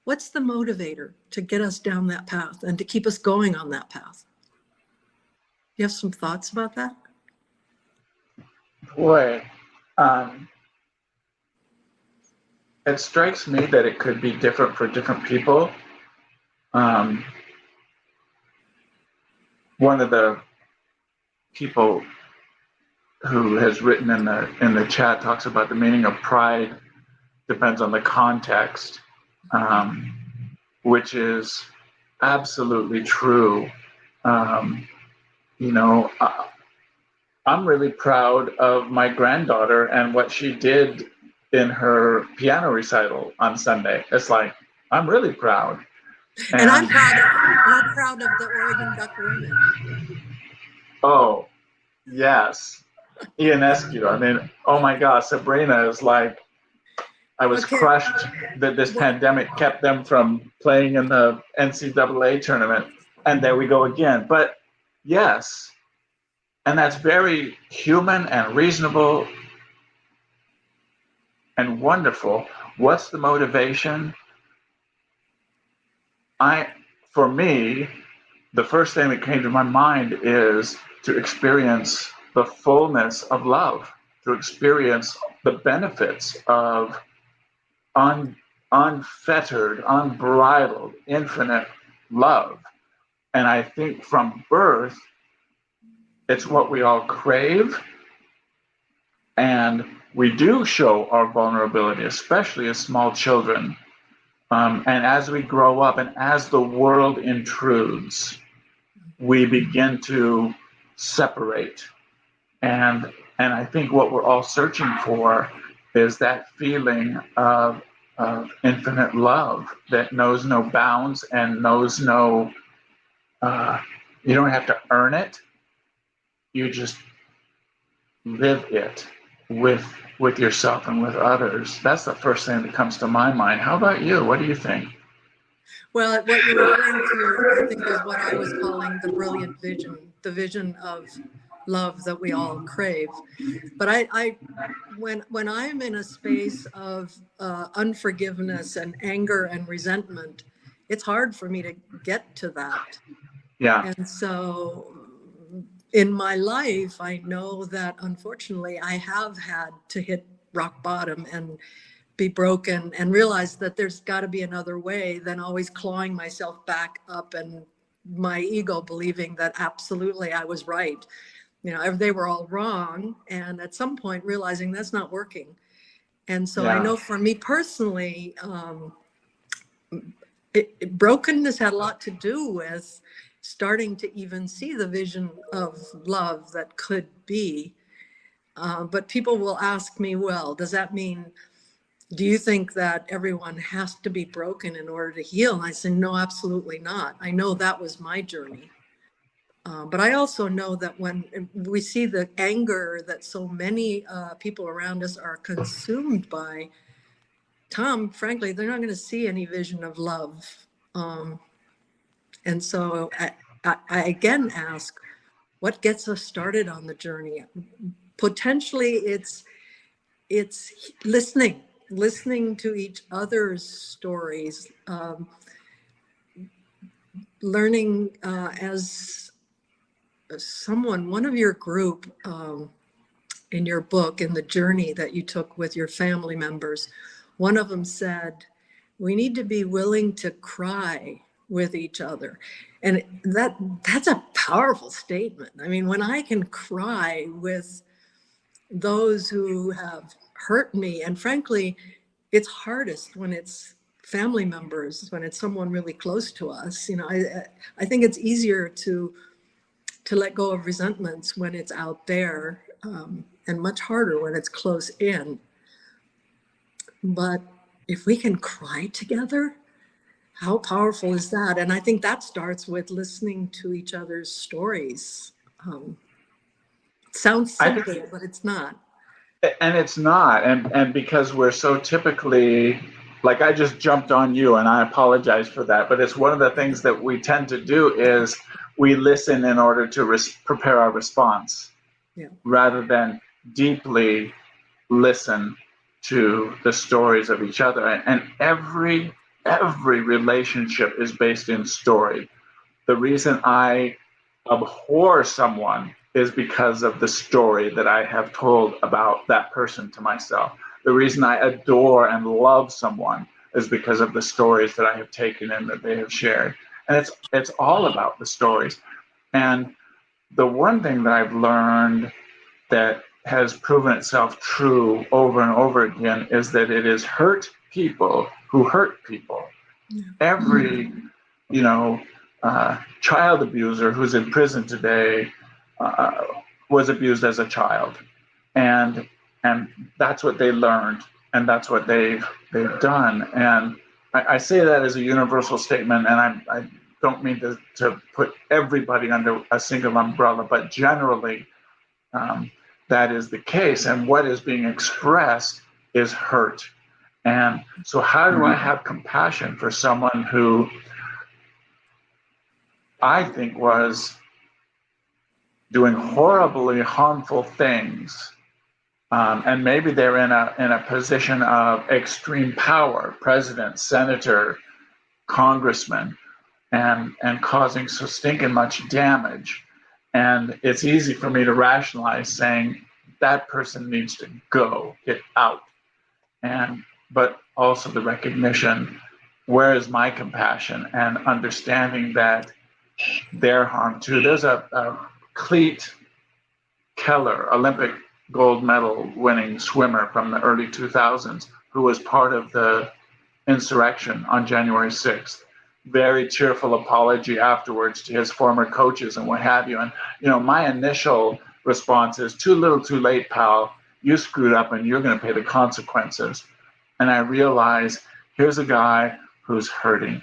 What's the motivator to get us down that path and to keep us going on that path? You have some thoughts about that? Boy, it strikes me that it could be different for different people. One of the people who has written in the chat talks about the meaning of pride depends on the context, which is absolutely true. I'm really proud of my granddaughter and what she did in her piano recital on Sunday. It's like, I'm really proud. And I'm proud of the Oregon Duck women. Oh, yes. Ionescu. I mean, oh my gosh, Sabrina is like, I was crushed that this pandemic kept them from playing in the NCAA tournament. And there we go again. But yes, and that's very human and reasonable and wonderful. What's the motivation? For me, the first thing that came to my mind is to experience the fullness of love, to experience the benefits of unfettered, unbridled, infinite love. And I think from birth, it's what we all crave. And we do show our vulnerability, especially as small children. And as we grow up and as the world intrudes, we begin to separate. And I think what we're all searching for is that feeling of infinite love that knows no bounds and knows no, you don't have to earn it. You just live it with yourself and with others. That's the first thing that comes to my mind. How about you? What do you think? Well, what you're referring to, I think, is what I was calling the brilliant vision, the vision of love that we all crave. But when I'm in a space of unforgiveness and anger and resentment, it's hard for me to get to that. Yeah. And so in my life, I know that unfortunately I have had to hit rock bottom and be broken and realize that there's got to be another way than always clawing myself back up and my ego believing that absolutely I was right. They were all wrong. And at some point realizing that's not working. And so I know for me personally, brokenness had a lot to do with starting to even see the vision of love that could be. But people will ask me, well, does that mean, do you think that everyone has to be broken in order to heal? And I say, no, absolutely not. I know that was my journey. But I also know that when we see the anger that so many people around us are consumed by, Tom, frankly, they're not going to see any vision of love. And so I again ask, what gets us started on the journey? potentially it's listening to each other's stories, learning as one of your group, in your book, in the journey that you took with your family members, one of them said, we need to be willing to cry with each other. And that's a powerful statement. I mean, when I can cry with those who have hurt me, and frankly, it's hardest when it's family members, when it's someone really close to us. You know, I think it's easier to let go of resentments when it's out there, and much harder when it's close in. But if we can cry together, how powerful is that? And I think that starts with listening to each other's stories. It sounds simple, but it's not. And it's not. And because we're so typically, like, I just jumped on you and I apologize for that, but it's one of the things that we tend to do is we listen in order to prepare our response, rather than deeply listen to the stories of each other. And every relationship is based in story. The reason I abhor someone is because of the story that I have told about that person to myself. The reason I adore and love someone is because of the stories that I have taken in that they have shared. And it's all about the stories. And the one thing that I've learned that has proven itself true over and over again is that it is hurt people who hurt people. Every, child abuser who's in prison today was abused as a child, and that's what they learned, and that's what they've done. And I say that as a universal statement, and I don't mean to put everybody under a single umbrella, but generally that is the case. And what is being expressed is hurt. And so how do I have compassion for someone who I think was doing horribly harmful things, and maybe they're in a position of extreme power, president, senator, congressman, and causing so stinking much damage. And it's easy for me to rationalize saying that person needs to go, get out. But also the recognition, where is my compassion, and understanding that they're harmed too. There's a Cleat Keller, Olympic gold medal winning swimmer from the early 2000s, who was part of the insurrection on January 6th. Very cheerful apology afterwards to his former coaches and what have you. And, my initial response is, too little, too late, pal. You screwed up and you're going to pay the consequences. And I realized, here's a guy who's hurting.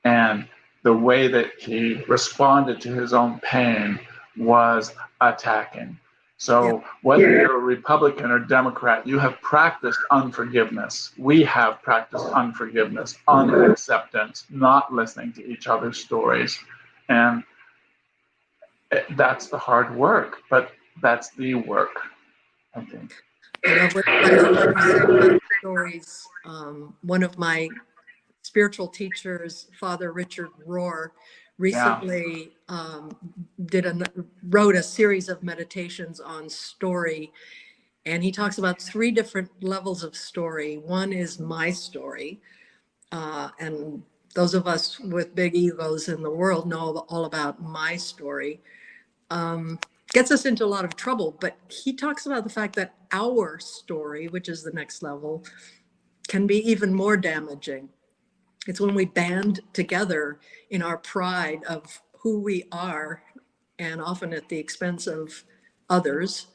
And the way that he responded to his own pain was attacking. So whether you're a Republican or Democrat, you have practiced unforgiveness. We have practiced unforgiveness, unacceptance, not listening to each other's stories. And that's the hard work, but that's the work, I think. I love what you said about stories. One of my spiritual teachers, Father Richard Rohr, recently wrote a series of meditations on story, and he talks about 3 different levels of story. One is my story, and those of us with big egos in the world know all about my story. Gets us into a lot of trouble, but he talks about the fact that our story, which is the next level, can be even more damaging. It's when we band together in our pride of who we are, and often at the expense of others.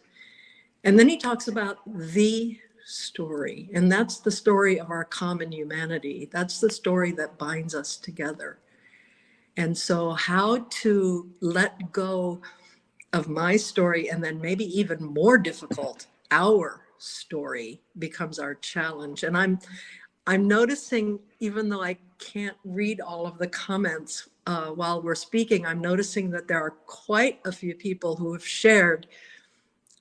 And then he talks about the story, and that's the story of our common humanity. That's the story that binds us together. And so how to let go of my story, and then maybe even more difficult, our story, becomes our challenge. And I'm noticing, even though I can't read all of the comments while we're speaking, I'm noticing that there are quite a few people who have shared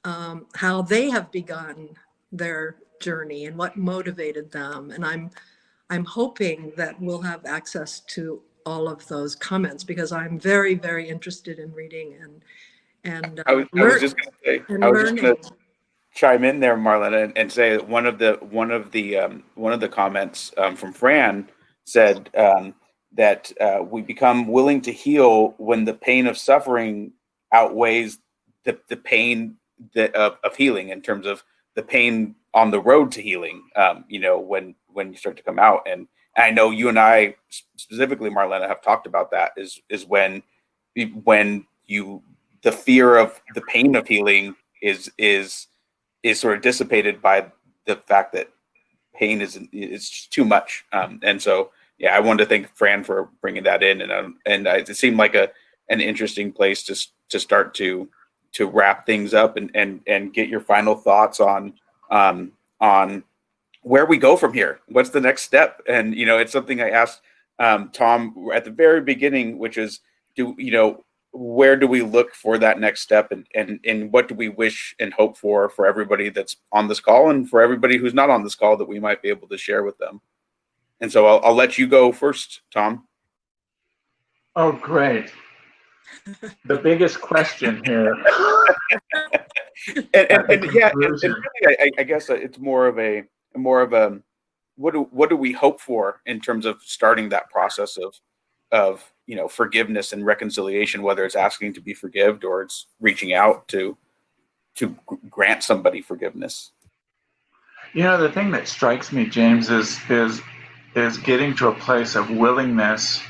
how they have begun their journey and what motivated them. And I'm hoping that we'll have access to all of those comments, because I'm very, very interested in reading and I was just going to say, and I was just learning. going to chime in there, Marlena, and say that one of the comments from Fran said that we become willing to heal when the pain of suffering outweighs the pain of healing, in terms of the pain on the road to healing. When you start to come out, and I know you and I specifically, Marlena, have talked about that. Is when you the fear of the pain of healing is sort of dissipated by the fact that pain is just too much. And so, yeah, I wanted to thank Fran for bringing that in, and it seemed like an interesting place to start to wrap things up and get your final thoughts on where we go from here. What's the next step? And it's something I asked Tom at the very beginning, which is, where do we look for that next step, and what do we wish and hope for everybody that's on this call, and for everybody who's not on this call, that we might be able to share with them. And so I'll let you go first, Tom. Oh, great. The biggest question here. and really, I guess it's more of a what do we hope for in terms of starting that process of forgiveness and reconciliation, whether it's asking to be forgiven or it's reaching out to grant somebody forgiveness. The thing that strikes me, James, is getting to a place of willingness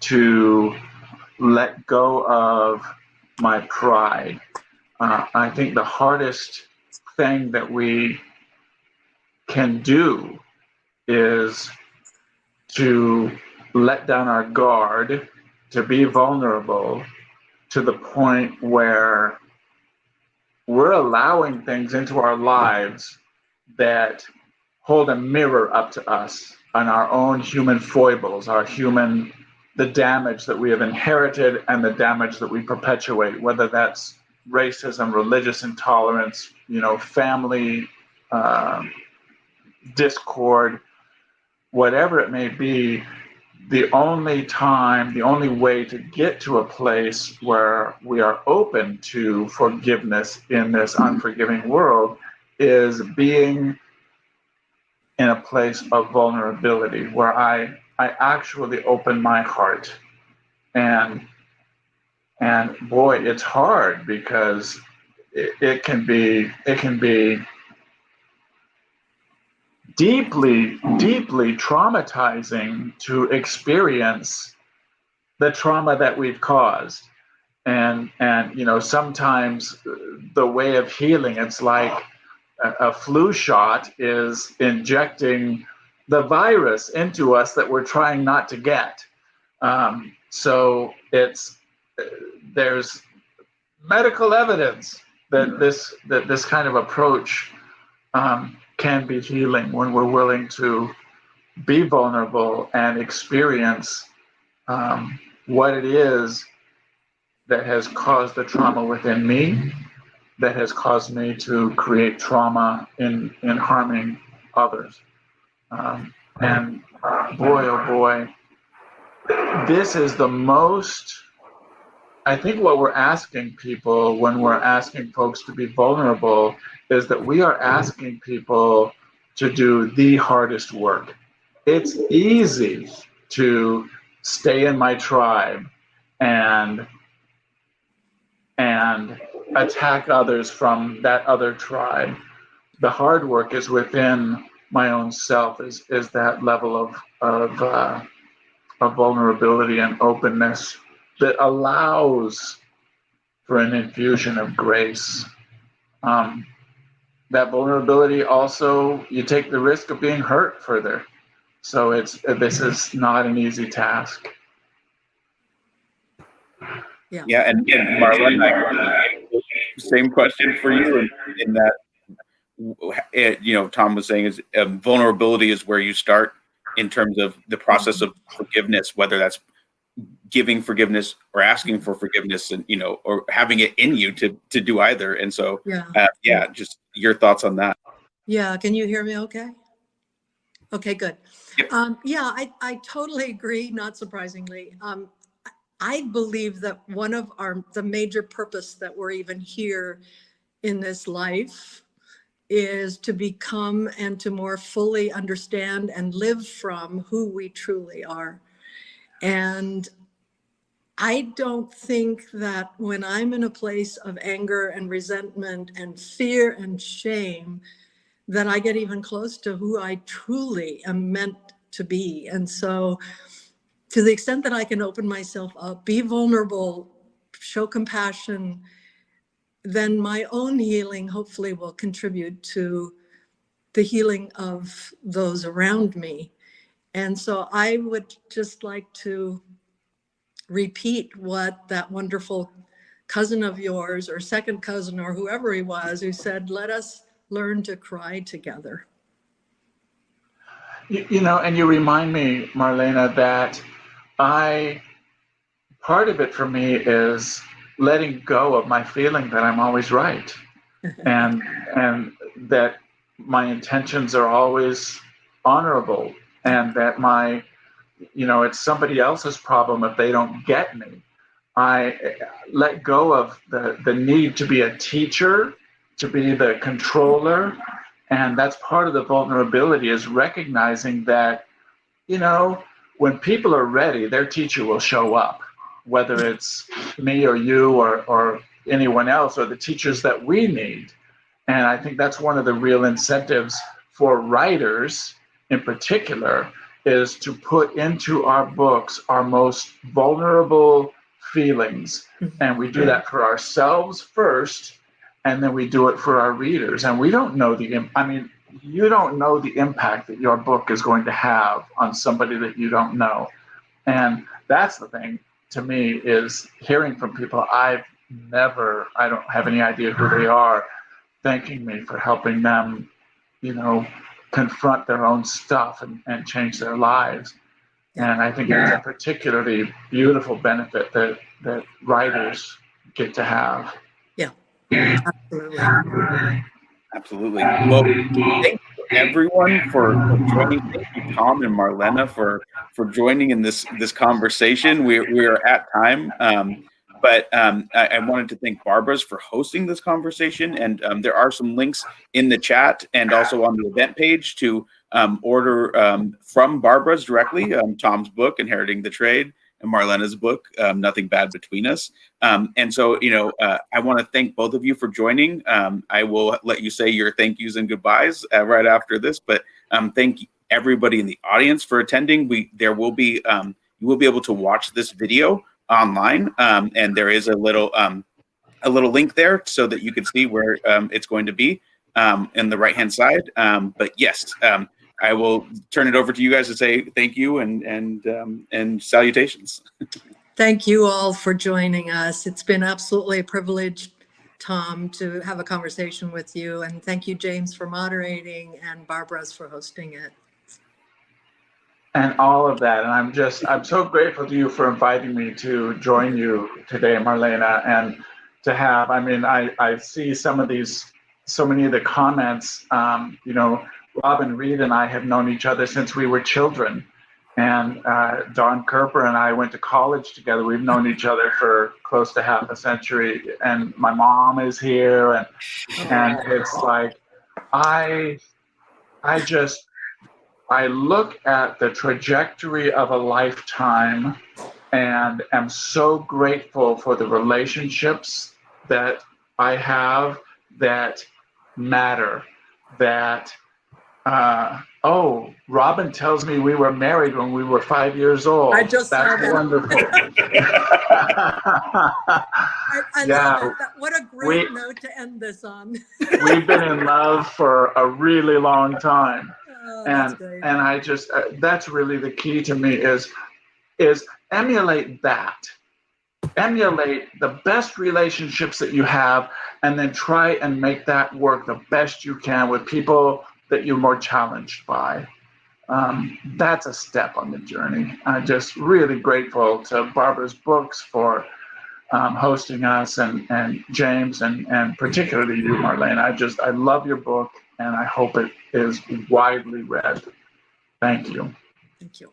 to let go of my pride. I think the hardest thing that we can do is to let down our guard, to be vulnerable to the point where we're allowing things into our lives that hold a mirror up to us on our own human foibles, the damage that we have inherited and the damage that we perpetuate, whether that's racism, religious intolerance, family discord, whatever it may be. The only way to get to a place where we are open to forgiveness in this unforgiving world is being in a place of vulnerability, where I actually open my heart. And boy, it's hard, because it can be deeply traumatizing to experience the trauma that we've caused. And sometimes the way of healing, it's like a flu shot is injecting the virus into us that we're trying not to get. So there's medical evidence that this kind of approach can be healing, when we're willing to be vulnerable and experience what it is that has caused the trauma within me, that has caused me to create trauma in harming others. And boy, oh boy, this is the most, I think what we're asking people when we're asking folks to be vulnerable is that we are asking people to do the hardest work. It's easy to stay in my tribe and attack others from that other tribe. The hard work is within my own self, is that level of vulnerability and openness that allows for an infusion of grace. That vulnerability also, you take the risk of being hurt further. So this is not an easy task. Yeah, and Marlena, same question for you. In that, Tom was saying is vulnerability is where you start in terms of the process of forgiveness, whether that's giving forgiveness or asking for forgiveness, and or having it in you to do either. And so just your thoughts on that. Yeah, can you hear me okay? Okay, good. Yep. I totally agree, not surprisingly. I believe that one of the major purpose that we're even here in this life is to become and to more fully understand and live from who we truly are. And I don't think that when I'm in a place of anger and resentment and fear and shame, that I get even close to who I truly am meant to be. And so to the extent that I can open myself up, be vulnerable, show compassion, then my own healing hopefully will contribute to the healing of those around me. And so I would just like to repeat what that wonderful cousin of yours or second cousin or whoever he was who said, let us learn to cry together. And you remind me, Marlena, that part of it for me is letting go of my feeling that I'm always right, and that my intentions are always honorable, and that it's somebody else's problem if they don't get me. I let go of the need to be a teacher, to be the controller. And that's part of the vulnerability, is recognizing that, when people are ready, their teacher will show up, whether it's me or you or anyone else, or the teachers that we need. And I think that's one of the real incentives for writers in particular, is to put into our books our most vulnerable feelings. And we do that for ourselves first, and then we do it for our readers. And we don't know you don't know the impact that your book is going to have on somebody that you don't know. And that's the thing to me, is hearing from people I don't have any idea who they are, thanking me for helping them, confront their own stuff and change their lives. And I think it's a particularly beautiful benefit that writers get to have. Absolutely. Well, thank you everyone for joining. Thank you, Tom and Marlena, for joining in this conversation. We are at time, but I wanted to thank Barbara's for hosting this conversation. And there are some links in the chat and also on the event page to order from Barbara's directly, Tom's book, Inheriting the Trade, and Marlena's book, Nothing Bad Between Us. And so, I want to thank both of you for joining. I will let you say your thank yous and goodbyes right after this, but thank everybody in the audience for attending. You will be able to watch this video online, and there is a little link there so that you can see where it's going to be in the right-hand side. But yes, I will turn it over to you guys to say thank you and salutations. Thank you all for joining us. It's been absolutely a privilege, Tom, to have a conversation with you. And thank you, James, for moderating, and Barbara's for hosting it. And all of that. And I'm so grateful to you for inviting me to join you today, Marlena, and to have, I see so many of the comments, Robin Reed and I have known each other since we were children. And Don Kerper and I went to college together. We've known each other for close to half a century. And my mom is here. And it's like, I look at the trajectory of a lifetime and am so grateful for the relationships that I have that matter, that Robin tells me we were married when we were 5 years old. I just saw that. Wonderful. I love it. What a great note to end this on. We've been in love for a really long time. That's great. And I just, that's really the key to me is emulate that. Emulate the best relationships that you have, and then try and make that work the best you can with people that you're more challenged by. that's a step on the journey. I'm just really grateful to Barbara's Books for hosting us, and James, and particularly you, Marlena. I love your book, and I hope it is widely read. Thank you. Thank you.